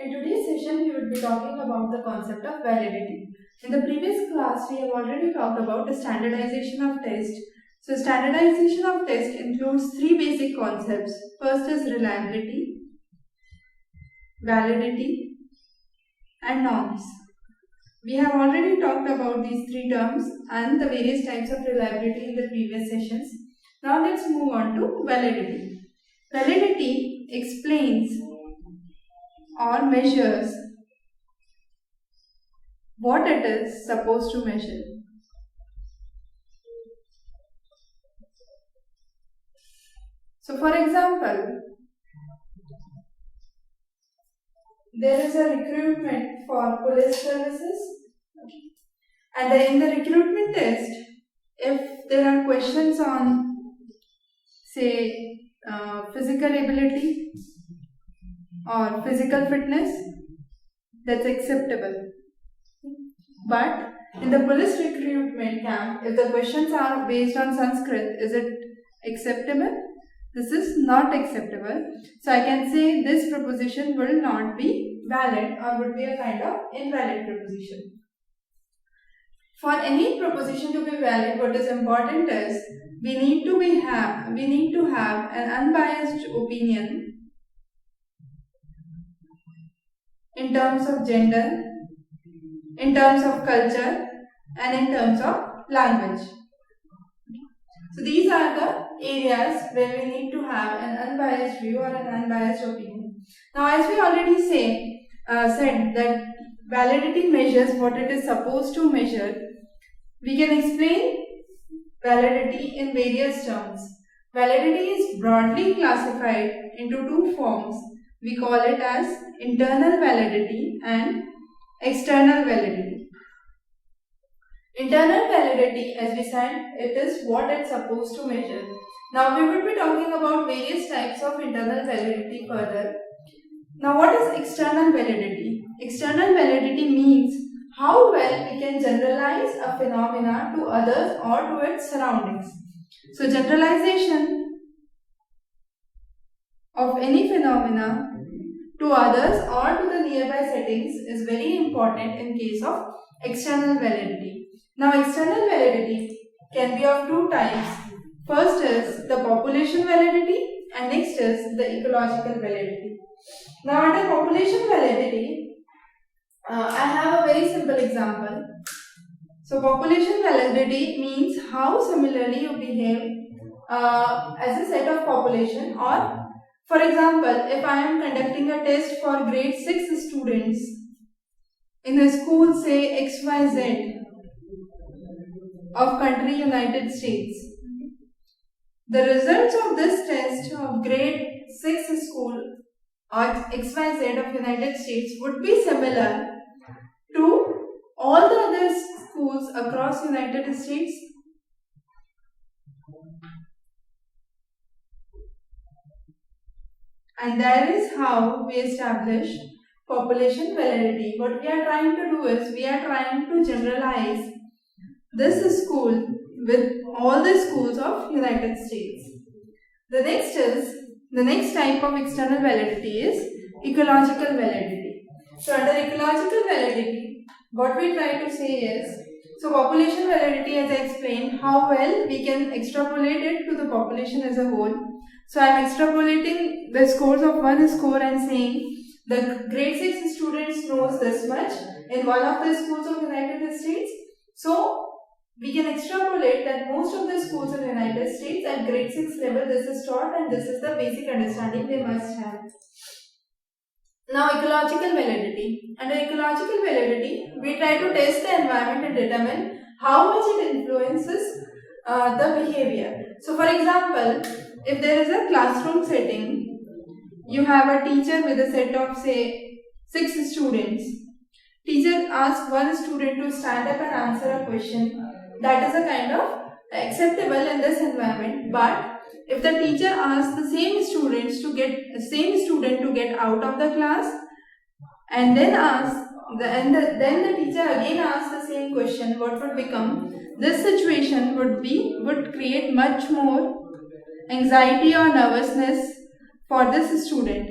In today's session, we will be talking about the concept of validity. In the previous class, we have already talked about the standardization of test. So, standardization of test includes three basic concepts. First is reliability, validity, and norms. We have already talked about these three terms and the various types of reliability in the previous sessions. Now, let's move on to validity. Validity explains or measures what it is supposed to measure. So, for example, there is a recruitment for police services, and in the recruitment test, if there are questions on, say, physical ability or physical fitness, that's acceptable. But in the police recruitment camp, if the questions are based on Sanskrit, is it acceptable? This is not acceptable. So I can say this proposition will not be valid or would be a kind of invalid proposition. For any proposition to be valid, what is important is we need to have an unbiased opinion in terms of gender, in terms of culture, and in terms of language. So these are the areas where we need to have an unbiased view or an unbiased opinion. Now, as we already said that validity measures what it is supposed to measure, we can explain validity in various terms. Validity is broadly classified into two forms. We call it as internal validity and external validity. Internal validity, as we said, it is what it's supposed to measure. Now we will be talking about various types of internal validity further. Now what is external validity? External validity means how well we can generalize a phenomena to others or to its surroundings. So generalization of any phenomena to others or to the nearby settings is very important in case of external validity. Now, external validity can be of two types. First is the population validity and next is the ecological validity. Now, under population validity, I have a very simple example. So, population validity means how similarly you behave as a set of population, or for example, if I am conducting a test for grade 6 students in a school, say XYZ of country United States, the results of this test of grade 6 school or XYZ of United States would be similar to all the other schools across United States. And that is how we establish population validity. What we are trying to do is we are trying to generalize this school with all the schools of United States. The next type of external validity is ecological validity. So under ecological validity, what we try to say is, so population validity, as I explained, how well we can extrapolate it to the population as a whole. So I am extrapolating the scores of one score and saying the grade 6 students knows this much in one of the schools of United States. So we can extrapolate that most of the schools in the United States at grade 6 level this is taught and this is the basic understanding they must have. Now ecological validity. Under ecological validity, we try to test the environment and determine how much it influences the behavior. So for example, if there is a classroom setting, you have a teacher with a set of say 6 students. Teacher asks one student to stand up and answer a question. That is a kind of acceptable in this environment. But if the teacher asks the same student to get out of the class, and then then the teacher again asks the same question, what would become? This situation would create much more anxiety or nervousness for this student.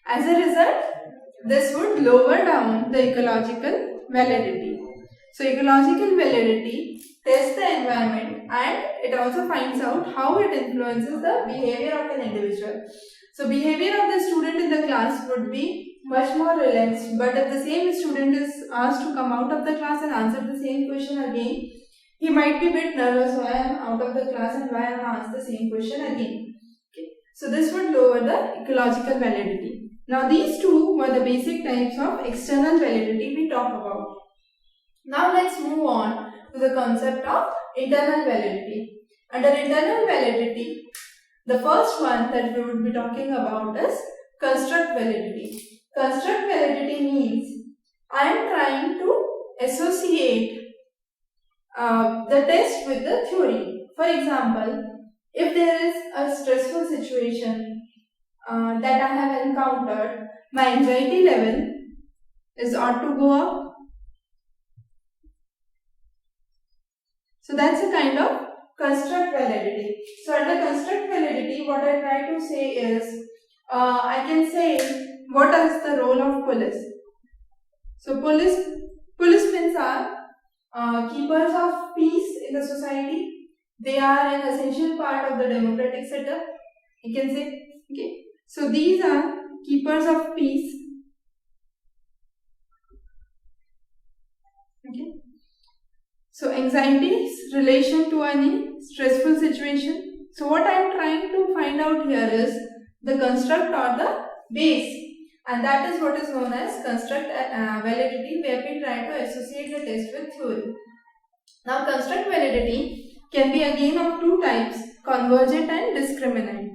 As a result, this would lower down the ecological validity. So ecological validity tests the environment and it also finds out how it influences the behavior of an individual. So behavior of the student in the class would be much more relaxed, but if the same student is asked to come out of the class and answer the same question again, he might be a bit nervous why I am out of the class and why I am asked the same question again. Okay. So this would lower the ecological validity. Now these two were the basic types of external validity we talk about. Now let's move on to the concept of internal validity. Under internal validity, the first one that we would be talking about is construct validity. Construct validity means I am trying to associate the test with the theory. For example, if there is a stressful situation that I have encountered, my anxiety level is ought to go up. So that's a kind of construct validity. So under construct validity, what I try to say is, I can say what is the role of police. So policemen are keepers of peace in the society. They are an essential part of the democratic setup. You can say, okay. So these are keepers of peace. Okay. So anxiety is relation to any stressful situation. So what I am trying to find out here is the construct or the base, and that is what is known as construct validity, where we try to associate the test with theory. Now construct validity can be again of two types, convergent and discriminant.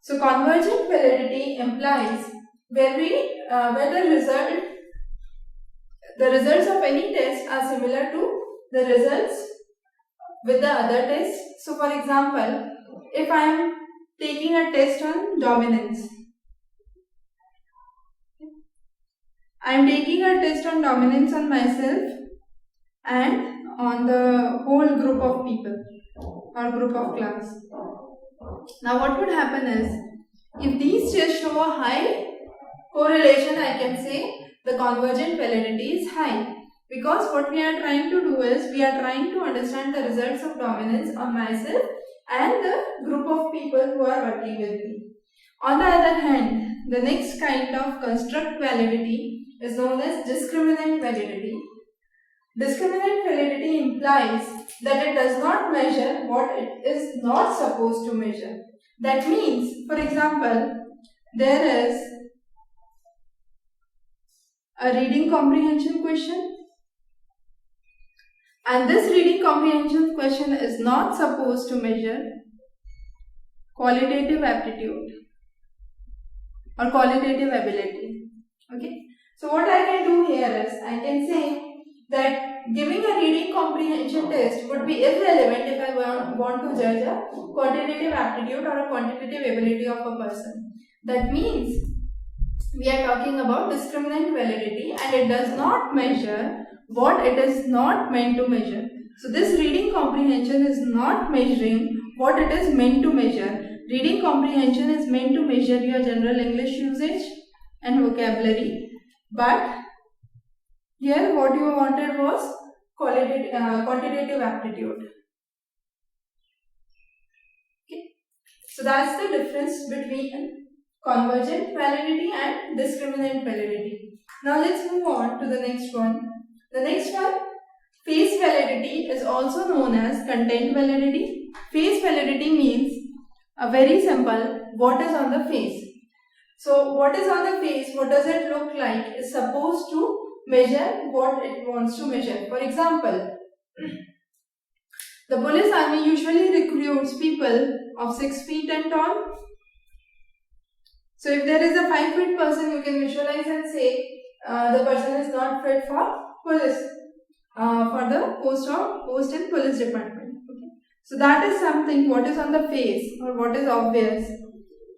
So convergent validity implies where the results of any test are similar to the results with the other tests. So for example, if I am taking a test on dominance, I am taking a test on dominance on myself and on the whole group of people or group of class. Now what would happen is, if these tests show a high correlation, I can say the convergent validity is high, because what we are trying to do is we are trying to understand the results of dominance on myself and the group of people who are working with me. On the other hand, the next kind of construct validity is known as discriminant validity. Discriminant validity implies that it does not measure what it is not supposed to measure. That means, for example, there is a reading comprehension question, and this reading comprehension question is not supposed to measure qualitative aptitude or qualitative ability. Okay. So what I can do here is, I can say that giving a reading comprehension test would be irrelevant if I want to judge a quantitative aptitude or a quantitative ability of a person. That means we are talking about discriminant validity, and it does not measure what it is not meant to measure. So this reading comprehension is not measuring what it is meant to measure. Reading comprehension is meant to measure your general English usage and vocabulary, but here what you wanted was quantitative aptitude. Okay. So that's the difference between convergent validity and discriminant validity. Now let's move on to the next one. The next one, face validity, is also known as content validity. Face validity means a very simple, what is on the face. So what is on the face, what does it look like, is supposed to measure what it wants to measure. For example, the police army usually recruits people of 6 feet and tall. So if there is a 5 feet person, you can visualize and say the person is not fit for police, for the post in police department. Okay. So that is something what is on the face or what is obvious,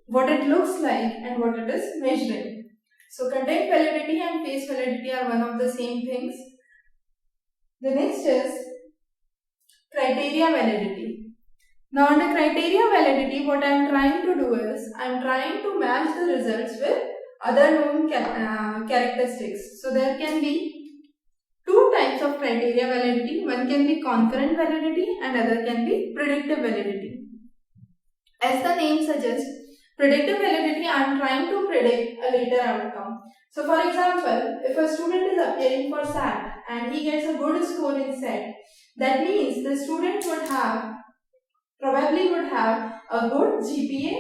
what it looks like and what it is measuring. So content validity and face validity are one of the same things. The next is criteria validity. Now under criteria validity, what I am trying to do is, I am trying to match the results with other known characteristics. So there can be two types of criteria validity. One can be concurrent validity and other can be predictive validity. As the name suggests, predictive validity, I am trying to predict a later outcome. So for example, if a student is appearing for SAT and he gets a good score in SAT, that means the student probably would have a good GPA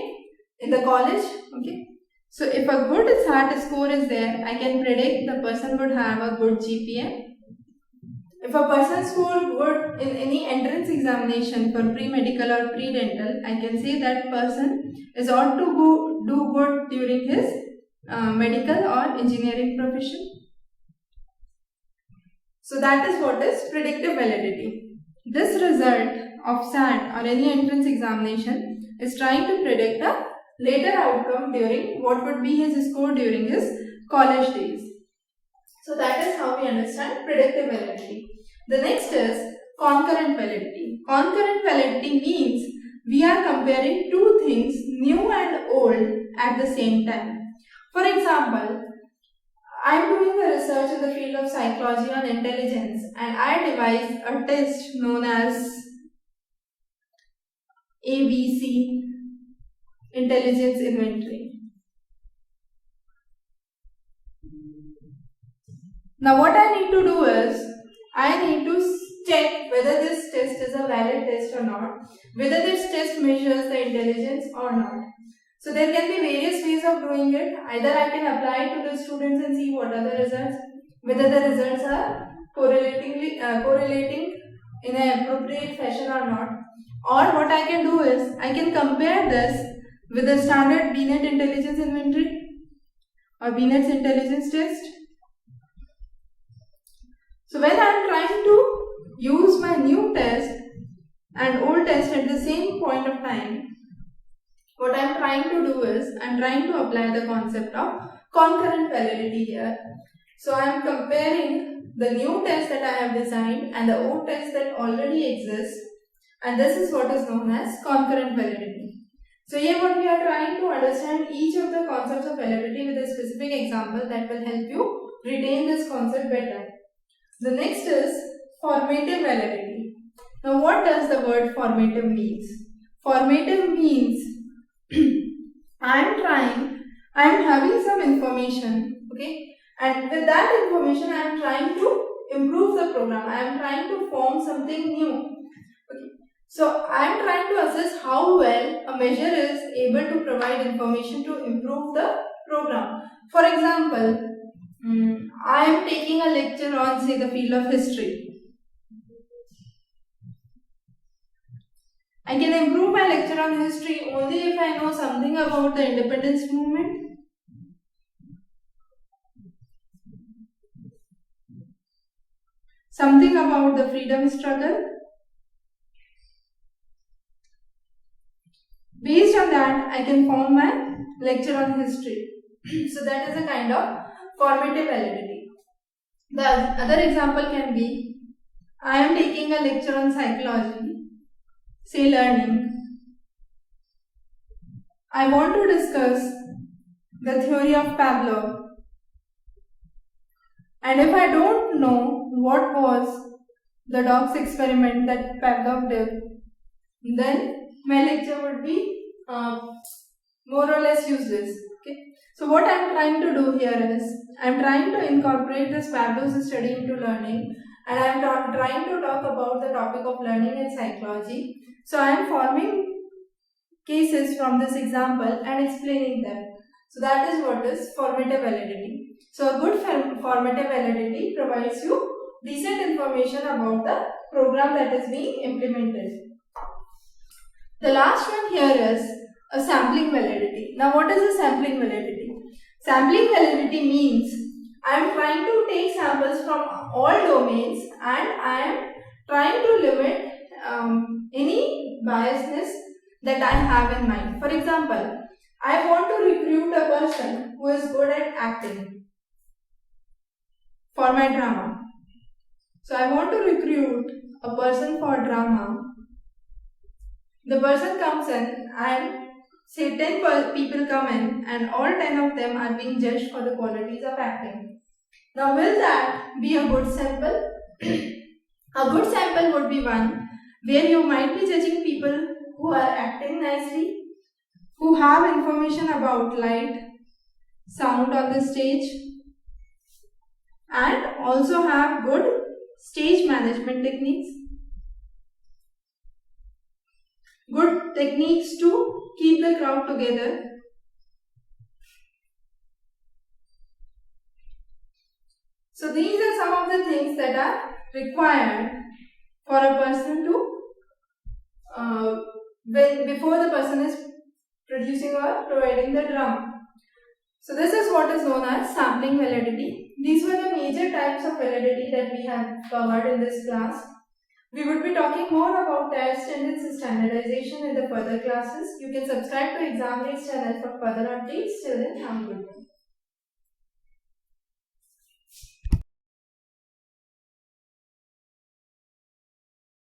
in the college. Okay. So if a good SAT score is there, I can predict the person would have a good GPA. If a person scored good in any entrance examination for pre-medical or pre-dental, I can say that person is ought to do good during his medical or engineering profession. So that is what is predictive validity. This result of SAT or any entrance examination is trying to predict a later outcome during what would be his score during his college days. So that is how we understand predictive validity. The next is concurrent validity. Concurrent validity means we are comparing two things, new and old, at the same time. For example, I am doing a research in the field of psychology on intelligence and I devised a test known as ABC Intelligence Inventory. Now what I need to do is, I need to check whether this test is a valid test or not, whether this test measures the intelligence or not. So there can be various ways of doing it. Either I can apply it to the students and see what are the results, whether the results are correlating in an appropriate fashion or not. Or what I can do is, I can compare this with the standard Binet Intelligence Inventory or Binet's Intelligence Test. So when I am trying to use my new test and old test at the same point of time, what I am trying to do is, I am trying to apply the concept of concurrent validity here. So I am comparing the new test that I have designed and the old test that already exists, and this is what is known as concurrent validity. So here what we are trying to understand each of the concepts of validity with a specific example that will help you retain this concept better. The next is formative validity. Now what does the word formative means? Formative means I am having some information, okay, and with that information I am trying to improve the program, I am trying to form something new. Okay. So I am trying to assess how well a measure is able to provide information to improve the program. For example, I am taking a lecture on, say, the field of history. I can improve my lecture on history only if I know something about the independence movement, something about the freedom struggle. Based on that, I can form my lecture on history. So that is a kind of formative validity. The other example can be, I am taking a lecture on psychology, say learning. I want to discuss the theory of Pavlov. And if I don't know what was the dog's experiment that Pavlov did, then my lecture would be more or less useless. Okay. So what I am trying to do here is, I am trying to incorporate this Pavlov's study into learning, and I am trying to talk about the topic of learning in psychology. So I am forming cases from this example and explaining them. So that is what is formative validity. So a good formative validity provides you decent information about the program that is being implemented. The last one here is a sampling validity. Now what is a sampling validity? Sampling validity means I am trying to take samples from all domains and I am trying to limit any biasness that I have in mind. For example, I want to recruit a person who is good at acting for my drama. So I want to recruit a person for drama. The person comes in and say 10 people come in and all 10 of them are being judged for the qualities of acting. Now will that be a good sample? A good sample would be one where you might be judging people who are acting nicely, who have information about light, sound on the stage, and also have good stage management techniques, good techniques to keep the crowd together. So these are some of the things that are required for a person to before the person is producing or providing the drum. So this is what is known as sampling validity. These were the major types of validity that we have covered in this class. We would be talking more about test and its standardization in the further classes. You can subscribe to Exam Base channel for further updates. Till then, have a good day.